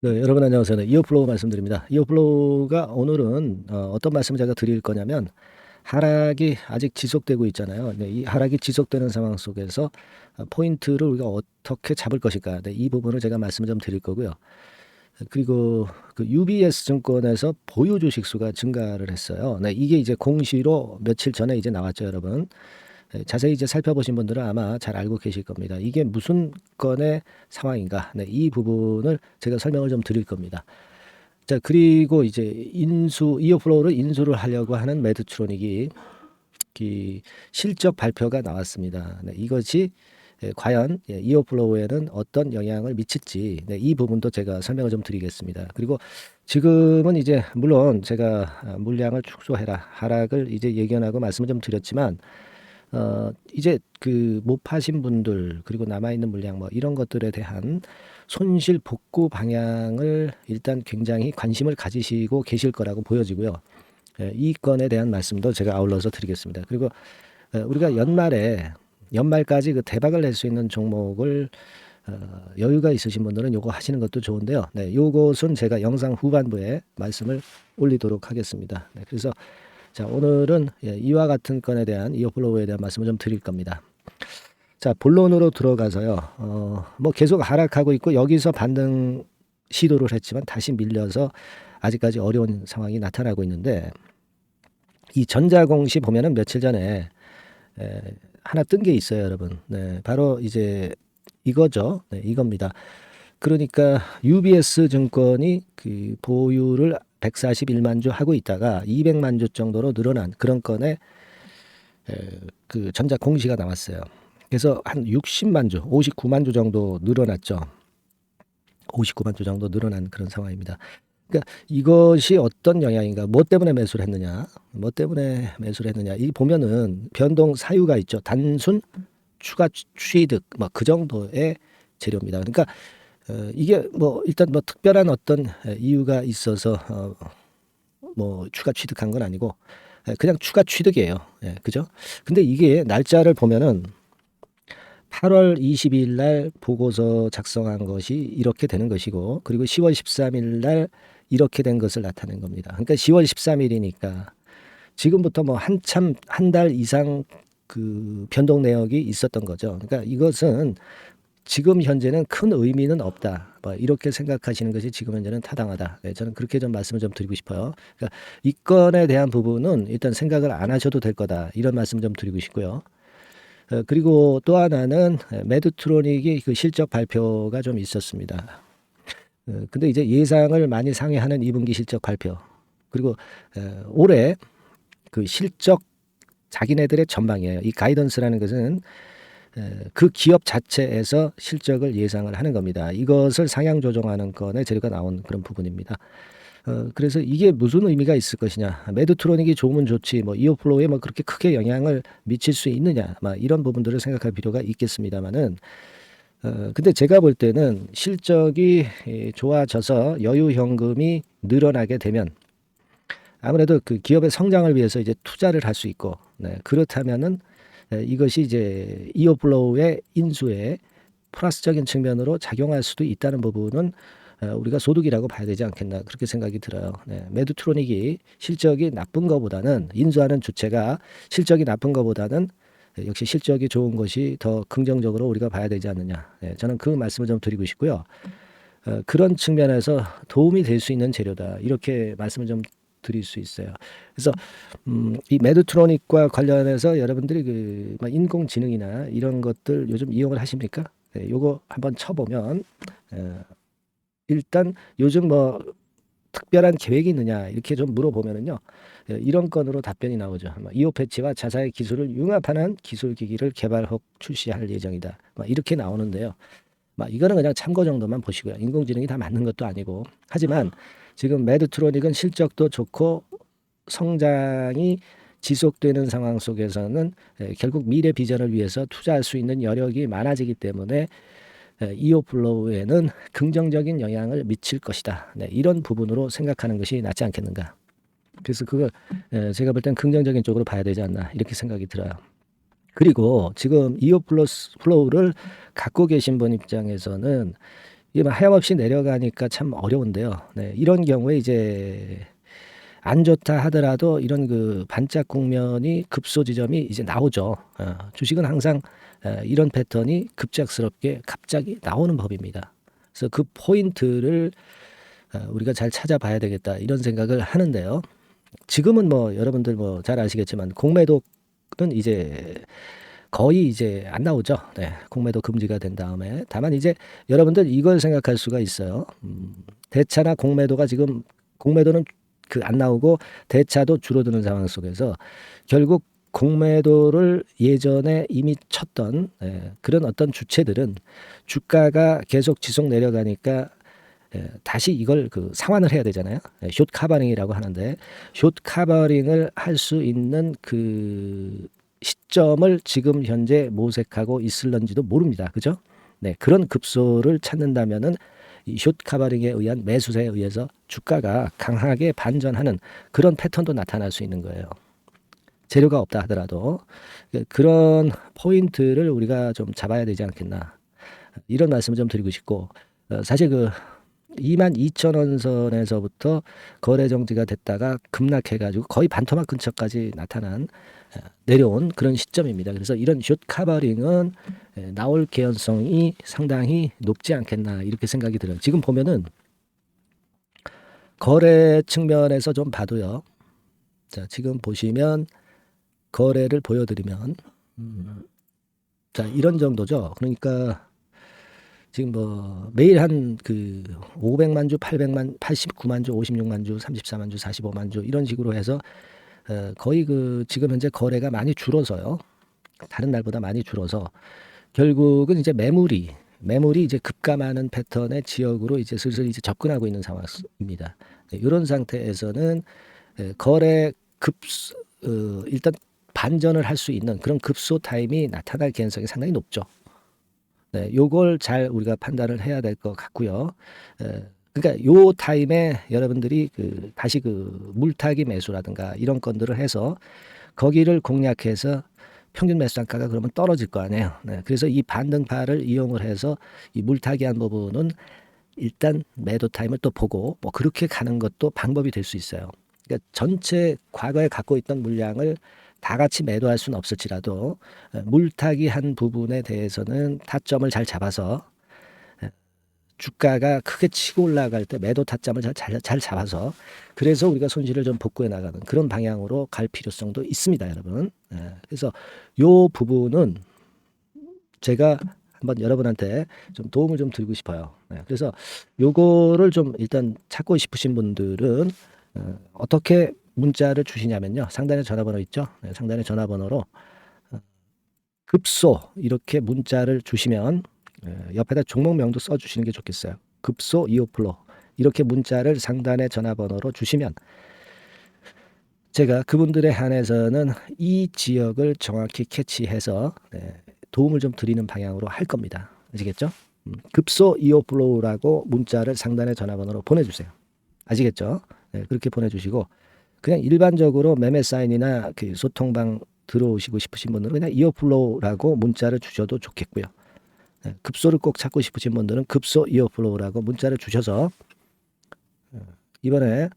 네, 여러분 안녕하세요. 네, 이어플로우 말씀드립니다. 이어플로우가 오늘은 어떤 말씀을 제가 드릴 거냐면 하락이 아직 지속되고 있잖아요. 네, 이 하락이 지속되는 상황 속에서 포인트를 우리가 어떻게 잡을 것일까? 네, 이 부분을 제가 말씀을 좀 드릴 거고요. 그리고 그 UBS 증권에서 보유 주식 수가 증가를 했어요. 네, 이게 이제 공시로 며칠 전에 이제 나왔죠, 여러분. 네, 자세히 이제 살펴보신 분들은 아마 잘 알고 계실 겁니다. 이게 무슨 건의 상황인가? 네, 이 부분을 제가 설명을 좀 드릴 겁니다. 자, 그리고 이제 이어플로우를 인수를 하려고 하는 매드트로닉이 실적 발표가 나왔습니다. 네, 이것이 과연 이어플로우에는 어떤 영향을 미칠지, 네, 이 부분도 제가 설명을 좀 드리겠습니다. 그리고 지금은 이제 물론 제가 물량을 축소해라, 하락을 이제 예견하고 말씀을 좀 드렸지만 이제 그 못 파신 분들 그리고 남아있는 물량 뭐 이런 것들에 대한 손실 복구 방향을 일단 굉장히 관심을 가지시고 계실 거라고 보여지고요. 이 건에 대한 말씀도 제가 아울러서 드리겠습니다. 그리고 우리가 연말까지 그 대박을 낼 수 있는 종목을 여유가 있으신 분들은 요거 하시는 것도 좋은데요. 네, 요것은 제가 영상 후반부에 말씀을 올리도록 하겠습니다. 네, 그래서 자, 오늘은 이와 같은 건에 대한 이어플로우에 대한 말씀을 좀 드릴 겁니다. 자, 본론으로 들어가서요. 뭐 계속 하락하고 있고 여기서 반등 시도를 했지만 다시 밀려서 아직까지 어려운 상황이 나타나고 있는데 이 전자공시 보면은 며칠 전에 하나 뜬 게 있어요, 여러분. 네, 바로 이제 이거죠. 네, 이겁니다. 그러니까 UBS 증권이 그 보유를 141만 주 하고 있다가 200만 주 정도로 늘어난 그런 건에 그 전자 공시가 나왔어요. 그래서 한 60만 주, 59만 주 정도 늘어났죠. 59만 주 정도 늘어난 그런 상황입니다. 그러니까 이것이 어떤 영향인가? 뭐 때문에 매수를 했느냐? 뭐 때문에 매수를 했느냐? 이 보면은 변동 사유가 있죠. 단순 추가 취득 뭐 그 정도의 재료입니다. 그러니까 이게 뭐 일단 뭐 특별한 어떤 이유가 있어서 뭐 추가 취득한 건 아니고 그냥 추가 취득이에요. 예, 그죠? 근데 이게 날짜를 보면은 8월 22일 날 보고서 작성한 것이 이렇게 되는 것이고 그리고 10월 13일 날 이렇게 된 것을 나타낸 겁니다. 그러니까 10월 13일이니까 지금부터 뭐 한참 한 달 이상 그 변동 내역이 있었던 거죠. 그러니까 이것은 지금 현재는 큰 의미는 없다. 뭐 이렇게 생각하시는 것이 지금 현재는 타당하다. 네, 저는 그렇게 좀 말씀을 좀 드리고 싶어요. 그러니까 이 건에 대한 부분은 일단 생각을 안 하셔도 될 거다. 이런 말씀 좀 드리고 싶고요. 그리고 또 하나는 매드트로닉이 그 실적 발표가 좀 있었습니다. 근데 이제 예상을 많이 상회하는 2분기 실적 발표. 그리고 올해 그 실적 자기네들의 전망이에요. 이 가이던스라는 것은 그 기업 자체에서 실적을 예상을 하는 겁니다. 이것을 상향 조정하는 건에 재료가 나온 그런 부분입니다. 그래서 이게 무슨 의미가 있을 것이냐. 매드트로닉이 좋으면 좋지. 뭐 이어플로우에 뭐 그렇게 크게 영향을 미칠 수 있느냐. 막 이런 부분들을 생각할 필요가 있겠습니다만은 근데 제가 볼 때는 실적이 좋아져서 여유 현금이 늘어나게 되면 아무래도 그 기업의 성장을 위해서 이제 투자를 할 수 있고, 네, 그렇다면은 이것이 이제 이어플로우의 인수에 플러스적인 측면으로 작용할 수도 있다는 부분은 우리가 소득이라고 봐야 되지 않겠나 그렇게 생각이 들어요. 네, 매드트로닉이 실적이 나쁜 것보다는 인수하는 주체가 실적이 나쁜 것보다는 역시 실적이 좋은 것이 더 긍정적으로 우리가 봐야 되지 않느냐. 네, 저는 그 말씀을 좀 드리고 싶고요. 그런 측면에서 도움이 될 수 있는 재료다. 이렇게 말씀을 좀 드릴 수 있어요. 그래서 이 매드트로닉과 관련해서 여러분들이 그 인공지능이나 이런 것들 요즘 이용을 하십니까? 네, 요거 한번 쳐보면 일단 요즘 뭐 특별한 계획이 있느냐 이렇게 좀 물어보면은요 이런 건으로 답변이 나오죠. 이오 패치와 자사의 기술을 융합하는 기술 기기를 개발 혹 출시할 예정이다. 이렇게 나오는데요. 이거는 그냥 참고 정도만 보시고요. 인공지능이 다 맞는 것도 아니고 하지만 지금 매드트로닉은 실적도 좋고 성장이 지속되는 상황 속에서는 결국 미래 비전을 위해서 투자할 수 있는 여력이 많아지기 때문에 이오플로우에는 긍정적인 영향을 미칠 것이다. 네, 이런 부분으로 생각하는 것이 낫지 않겠는가. 그래서 그걸 제가 볼 땐 긍정적인 쪽으로 봐야 되지 않나 이렇게 생각이 들어요. 그리고 지금 이오플로우를 갖고 계신 분 입장에서는 이게 하염없이 내려가니까 참 어려운데요. 네, 이런 경우에 이제 안 좋다 하더라도 이런 그 반짝 국면이 급소 지점이 이제 나오죠. 주식은 항상 이런 패턴이 급작스럽게 갑자기 나오는 법입니다. 그래서 그 포인트를 우리가 잘 찾아봐야 되겠다 이런 생각을 하는데요. 지금은 뭐 여러분들 뭐 잘 아시겠지만 공매도는 이제 거의 이제 안 나오죠. 네, 공매도 금지가 된 다음에 다만 이제 여러분들 이걸 생각할 수가 있어요. 대차나 공매도가 지금 공매도는 그 안 나오고 대차도 줄어드는 상황 속에서 결국 공매도를 예전에 이미 쳤던 그런 어떤 주체들은 주가가 계속 지속 내려가니까 다시 이걸 그 상환을 해야 되잖아요. 숏 카버링이라고 하는데 숏 카버링을 할 수 있는 그 시점을 지금 현재 모색하고 있을런지도 모릅니다. 그죠? 네, 그런 급소를 찾는다면은 이 숏 카버링에 의한 매수세에 의해서 주가가 강하게 반전하는 그런 패턴도 나타날 수 있는 거예요. 재료가 없다 하더라도 그런 포인트를 우리가 좀 잡아야 되지 않겠나 이런 말씀을 좀 드리고 싶고 사실 그 22,000원 선에서부터 거래 정지가 됐다가 급락해가지고 거의 반토막 근처까지 내려온 그런 시점입니다. 그래서 이런 숏 카버링은 나올 개연성이 상당히 높지 않겠나 이렇게 생각이 들어요. 지금 보면은 거래 측면에서 좀 봐도요. 자, 지금 보시면 거래를 보여드리면 자, 이런 정도죠. 그러니까 지금 뭐 매일 한 그 500만 주, 800만, 89만 주, 56만 주, 34만 주, 45만 주 이런 식으로 해서 거의 그 지금 현재 거래가 많이 줄어서요. 다른 날보다 많이 줄어서 결국은 이제 매물이 이제 급감하는 패턴의 지역으로 이제 슬슬 이제 접근하고 있는 상황입니다. 이런 상태에서는 거래 일단 반전을 할 수 있는 그런 급소 타임이 나타날 개연성이 상당히 높죠. 네, 요걸 잘 우리가 판단을 해야 될 것 같고요. 그러니까 요 타임에 여러분들이 그 다시 그 물타기 매수라든가 이런 건들을 해서 거기를 공략해서 평균 매수 단가가 그러면 떨어질 거 아니에요. 네, 그래서 이 반등파를 이용을 해서 이 물타기한 부분은 일단 매도 타임을 또 보고 뭐 그렇게 가는 것도 방법이 될 수 있어요. 그러니까 전체 과거에 갖고 있던 물량을 다 같이 매도할 수는 없을지라도 물타기 한 부분에 대해서는 타점을 잘 잡아서 주가가 크게 치고 올라갈 때 매도 타점을 잘 잡아서 그래서 우리가 손실을 좀 복구해 나가는 그런 방향으로 갈 필요성도 있습니다, 여러분. 그래서 요 부분은 제가 한번 여러분한테 좀 도움을 좀 드리고 싶어요. 그래서 요거를 좀 일단 찾고 싶으신 분들은 어떻게 문자를 주시냐면요. 상단에 전화번호 있죠. 상단에 전화번호로 급소 이렇게 문자를 주시면 옆에다 종목명도 써주시는 게 좋겠어요. 급소 이오플로 이렇게 문자를 상단의 전화번호로 주시면 제가 그분들에 한해서는 이 지역을 정확히 캐치해서 도움을 좀 드리는 방향으로 할 겁니다. 아시겠죠? 급소 이오플로우라고 문자를 상단의 전화번호로 보내주세요. 아시겠죠? 네, 그렇게 보내주시고 그냥 일반적으로 매매 사인이나 그 소통방 들어오시고 싶으신 분들은 그냥 이어플로우라고 문자를 주셔도 좋겠고요. 급소를 꼭 찾고 싶으신 분들은 급소 이어플로우라고 문자를 주셔서 이번에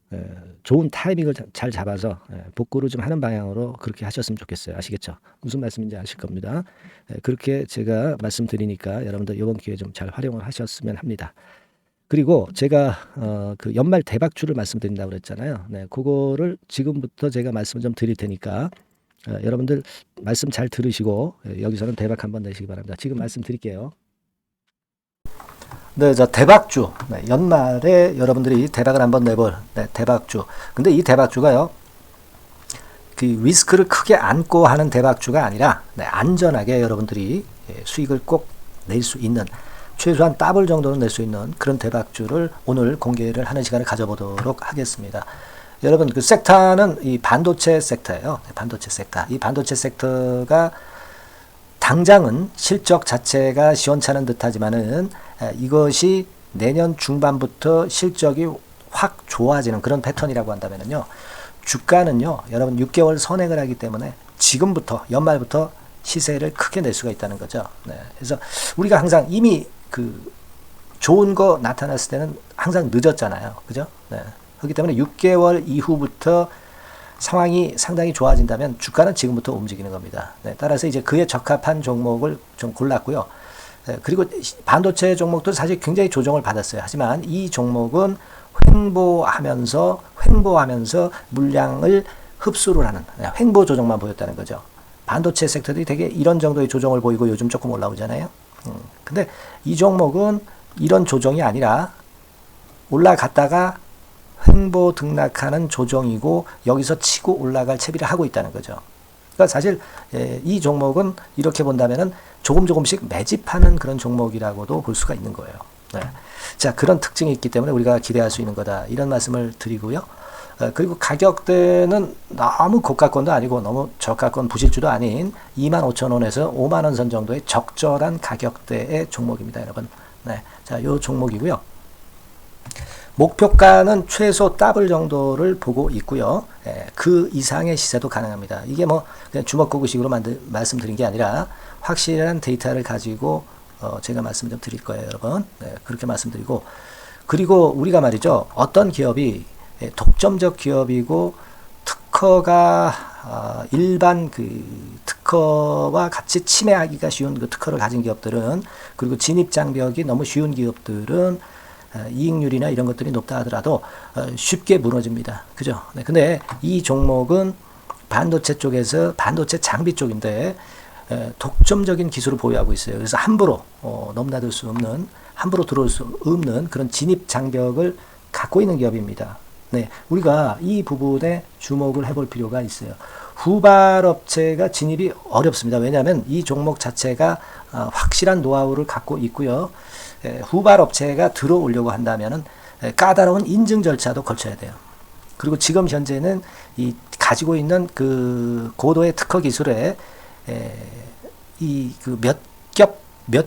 좋은 타이밍을 잘 잡아서 복구를 좀 하는 방향으로 그렇게 하셨으면 좋겠어요. 아시겠죠? 무슨 말씀인지 아실 겁니다. 그렇게 제가 말씀드리니까 여러분들 이번 기회에 좀 잘 활용을 하셨으면 합니다. 그리고 제가 그 연말 대박주를 말씀드린다고 그랬잖아요. 네, 그거를 지금부터 제가 말씀을 좀 드릴 테니까 여러분들 말씀 잘 들으시고 여기서는 대박 한번 내시기 바랍니다. 지금 말씀드릴게요. 네, 자 대박주. 네, 연말에 여러분들이 대박을 한번 내볼 대박주. 근데 이 대박주가요. 그 리스크를 크게 안고 하는 대박주가 아니라 안전하게 여러분들이 수익을 꼭 낼 수 있는 최소한 더블 정도는 낼 수 있는 그런 대박주를 오늘 공개를 하는 시간을 가져보도록 하겠습니다. 여러분 그 섹터는 이 반도체 섹터예요. 반도체 섹터. 이 반도체 섹터가 당장은 실적 자체가 시원찮은 듯하지만은 이것이 내년 중반부터 실적이 확 좋아지는 그런 패턴이라고 한다면은요. 주가는요. 여러분 6개월 선행을 하기 때문에 지금부터 연말부터 시세를 크게 낼 수가 있다는 거죠. 네. 그래서 우리가 항상 이미 그 좋은 거 나타났을 때는 항상 늦었잖아요. 그죠? 네. 그렇기 때문에 6개월 이후부터 상황이 상당히 좋아진다면 주가는 지금부터 움직이는 겁니다. 네. 따라서 이제 그에 적합한 종목을 좀 골랐고요. 네. 그리고 반도체 종목도 사실 굉장히 조정을 받았어요. 하지만 이 종목은 횡보하면서 물량을 흡수를 하는 횡보 조정만 보였다는 거죠. 반도체 섹터들이 되게 이런 정도의 조정을 보이고 요즘 조금 올라오잖아요. 근데 이 종목은 이런 조정이 아니라 올라갔다가 횡보 등락하는 조정이고 여기서 치고 올라갈 채비를 하고 있다는 거죠. 그러니까 사실 이 종목은 이렇게 본다면은 조금씩 매집하는 그런 종목이라고도 볼 수가 있는 거예요. 네. 자, 그런 특징이 있기 때문에 우리가 기대할 수 있는 거다. 이런 말씀을 드리고요. 그리고 가격대는 너무 고가권도 아니고 너무 저가권 부실주도 아닌 25,000원에서 50,000원 선 정도의 적절한 가격대의 종목입니다, 여러분. 네. 자, 요 종목이고요. 목표가는 최소 더블 정도를 보고 있고요. 그 이상의 시세도 가능합니다. 이게 뭐 그냥 주먹구구식으로 말씀드린 게 아니라 확실한 데이터를 가지고 제가 말씀 좀 드릴 거예요, 여러분. 네, 그렇게 말씀드리고, 그리고 우리가 말이죠, 어떤 기업이 독점적 기업이고 특허가 일반 그 특허와 같이 침해하기가 쉬운 그 특허를 가진 기업들은, 그리고 진입 장벽이 너무 쉬운 기업들은 이익률이나 이런 것들이 높다 하더라도 쉽게 무너집니다. 그죠? 네, 근데 이 종목은 반도체 쪽에서 반도체 장비 쪽인데 독점적인 기술을 보유하고 있어요. 그래서 함부로 넘나들 수 없는, 함부로 들어올 수 없는 그런 진입 장벽을 갖고 있는 기업입니다. 네, 우리가 이 부분에 주목을 해볼 필요가 있어요. 후발업체가 진입이 어렵습니다. 왜냐하면 이 종목 자체가 확실한 노하우를 갖고 있고요. 후발업체가 들어오려고 한다면은 까다로운 인증 절차도 거쳐야 돼요. 그리고 지금 현재는 이 가지고 있는 그 고도의 특허 기술에 이 그 몇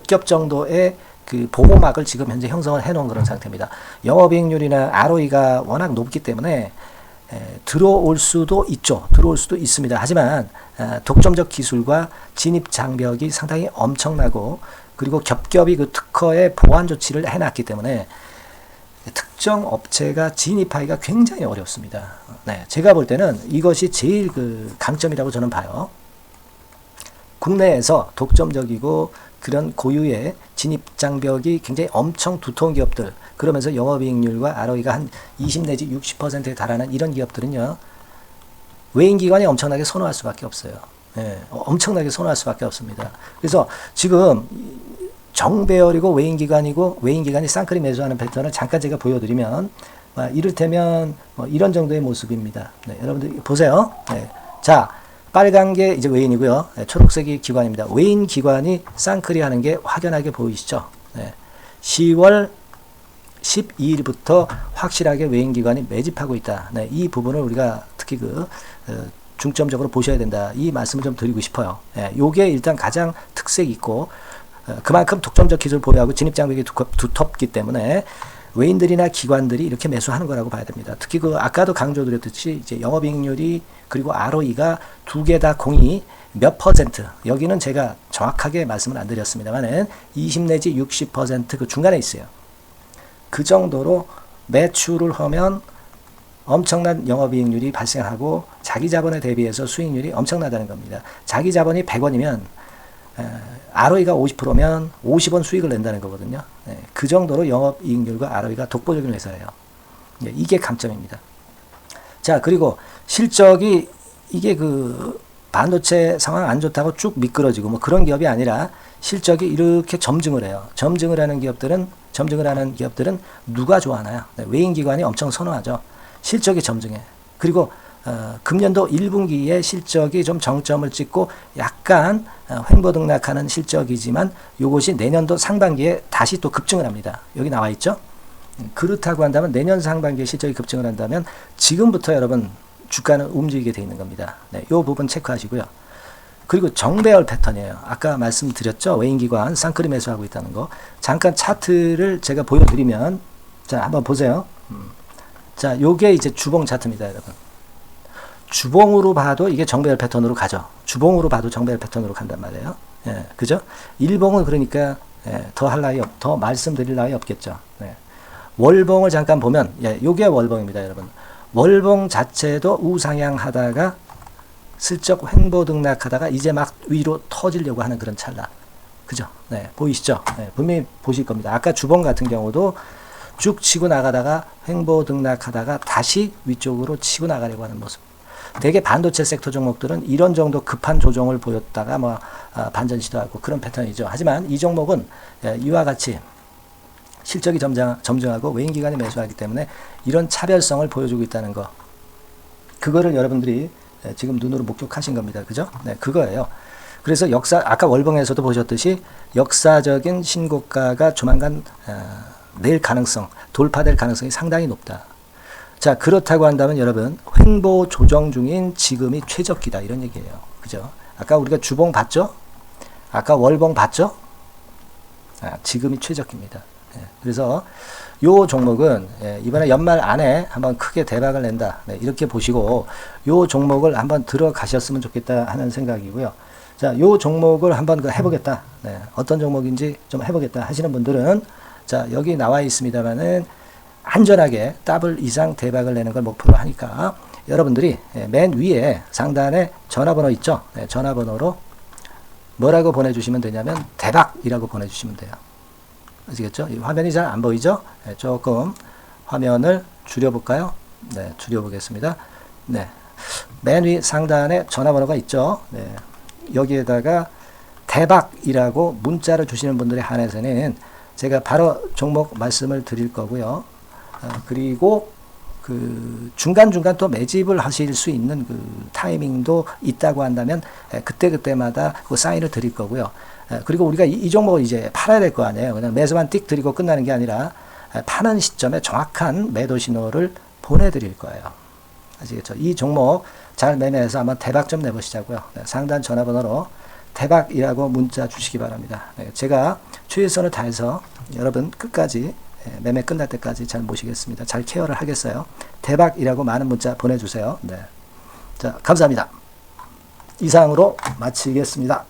겹 정도의 그 보호막을 지금 현재 형성을 해놓은 그런 상태입니다. 영업이익률이나 ROE가 워낙 높기 때문에 들어올 수도 있죠. 들어올 수도 있습니다. 하지만 독점적 기술과 진입 장벽이 상당히 엄청나고, 그리고 겹겹이 그 특허의 보완 조치를 해놨기 때문에 특정 업체가 진입하기가 굉장히 어렵습니다. 네, 제가 볼 때는 이것이 제일 그 강점이라고 저는 봐요. 국내에서 독점적이고 그런 고유의 진입 장벽이 굉장히 엄청 두터운 기업들, 그러면서 영업이익률과 ROE가 한 20 내지 60%에 달하는 이런 기업들은요, 외인기관이 엄청나게 선호할 수밖에 없어요. 네, 엄청나게 선호할 수밖에 없습니다. 그래서 지금 정배열이고 외인기관이 쌍끌이 매수하는 패턴을 잠깐 제가 보여드리면, 이를테면 이런 정도의 모습입니다. 네, 여러분들 보세요. 네, 자, 빨간 게 이제 외인이고요. 네, 초록색이 기관입니다. 외인 기관이 쌍끌이 하는 게 확연하게 보이시죠? 네, 10월 12일부터 확실하게 외인 기관이 매집하고 있다. 네, 이 부분을 우리가 특히 중점적으로 보셔야 된다. 이 말씀을 좀 드리고 싶어요. 네, 요게 일단 가장 특색이 있고, 그만큼 독점적 기술을 보유하고 진입장벽이 두텁기 때문에 외인들이나 기관들이 이렇게 매수하는 거라고 봐야 됩니다. 특히 아까도 강조드렸듯이 이제 영업이익률이 그리고 ROE가 두 개 다 공이 몇 퍼센트, 여기는 제가 정확하게 말씀을 안 드렸습니다만은 20 내지 60% 그 중간에 있어요. 그 정도로 매출을 하면 엄청난 영업이익률이 발생하고 자기 자본에 대비해서 수익률이 엄청나다는 겁니다. 자기 자본이 100원이면 ROE가 50%면 50원 수익을 낸다는 거거든요. 네, 그 정도로 영업이익률과 ROE가 독보적인 회사예요. 네, 이게 강점입니다. 자, 그리고 실적이 이게 그 반도체 상황 안 좋다고 쭉 미끄러지고 뭐 그런 기업이 아니라 실적이 이렇게 점증을 해요. 점증을 하는 기업들은 누가 좋아하나요? 네, 외인기관이 엄청 선호하죠. 실적이 점증해. 그리고 금년도 1분기에 실적이 좀 정점을 찍고 약간 횡보 등락하는 실적이지만 이것이 내년도 상반기에 다시 또 급증을 합니다. 여기 나와 있죠? 그렇다고 한다면 내년 상반기에 실적이 급증을 한다면 지금부터 여러분 주가는 움직이게 되어 있는 겁니다. 네, 이 부분 체크하시고요. 그리고 정배열 패턴이에요. 아까 말씀드렸죠? 외인기관 쌍끌이 매수하고 있다는 거. 잠깐 차트를 제가 보여드리면, 자, 한번 보세요. 자, 요게 이제 주봉 차트입니다, 여러분. 주봉으로 봐도 이게 정배열 패턴으로 가죠. 주봉으로 봐도 정배열 패턴으로 간단 말이에요. 예, 그죠? 일봉은 그러니까 더 할 나위 더 말씀드릴 나위 없겠죠. 네. 월봉을 잠깐 보면 요게 월봉입니다, 여러분. 월봉 자체도 우상향하다가 슬쩍 횡보 등락하다가 이제 막 위로 터지려고 하는 그런 찰나. 그죠? 네, 보이시죠? 네, 분명히 보실 겁니다. 아까 주봉 같은 경우도 쭉 치고 나가다가 횡보 등락하다가 다시 위쪽으로 치고 나가려고 하는 모습. 대개 반도체 섹터 종목들은 이런 정도 급한 조정을 보였다가 반전 시도하고 그런 패턴이죠. 하지만 이 종목은 이와 같이 실적이 점증하고 외인 기관이 매수하기 때문에 이런 차별성을 보여주고 있다는 거. 그거를 여러분들이 지금 눈으로 목격하신 겁니다. 그죠? 네, 그거예요. 그래서 아까 월봉에서도 보셨듯이 역사적인 신고가가 조만간 낼 가능성, 돌파될 가능성이 상당히 높다. 자, 그렇다고 한다면 여러분, 횡보 조정 중인 지금이 최적기다. 이런 얘기예요. 그죠? 아까 우리가 주봉 봤죠? 아까 월봉 봤죠? 지금이 최적기입니다. 그래서 요 종목은 이번에 연말 안에 한번 크게 대박을 낸다. 이렇게 보시고 요 종목을 한번 들어가셨으면 좋겠다 하는 생각이고요. 자, 요 종목을 한번 해보겠다. 어떤 종목인지 좀 해보겠다 하시는 분들은 자, 여기 나와 있습니다만은 안전하게 더블 이상 대박을 내는 걸 목표로 하니까 여러분들이 맨 위에 상단에 전화번호 있죠? 전화번호로 뭐라고 보내주시면 되냐면 대박이라고 보내주시면 돼요. 아시겠죠? 이 화면이 잘 안 보이죠? 조금 화면을 줄여볼까요? 네, 줄여보겠습니다. 네, 맨 위 상단에 전화번호가 있죠? 네, 여기에다가 대박이라고 문자를 주시는 분들에 한해서는 제가 바로 종목 말씀을 드릴 거고요. 그리고 그 중간중간 또 매집을 하실 수 있는 그 타이밍도 있다고 한다면 그때그때마다 그 사인을 드릴 거고요. 그리고 우리가 이 종목을 이제 팔아야 될 거 아니에요. 그냥 매수만 띡 드리고 끝나는 게 아니라 파는 시점에 정확한 매도 신호를 보내드릴 거예요. 아시겠죠? 이 종목 잘 매매해서 한번 대박 좀 내보시자고요. 상단 전화번호로 대박이라고 문자 주시기 바랍니다. 제가 최선을 다해서 여러분 끝까지 매매 끝날 때까지 잘 모시겠습니다. 잘 케어를 하겠어요. 대박이라고 많은 문자 보내주세요. 네. 자, 감사합니다. 이상으로 마치겠습니다.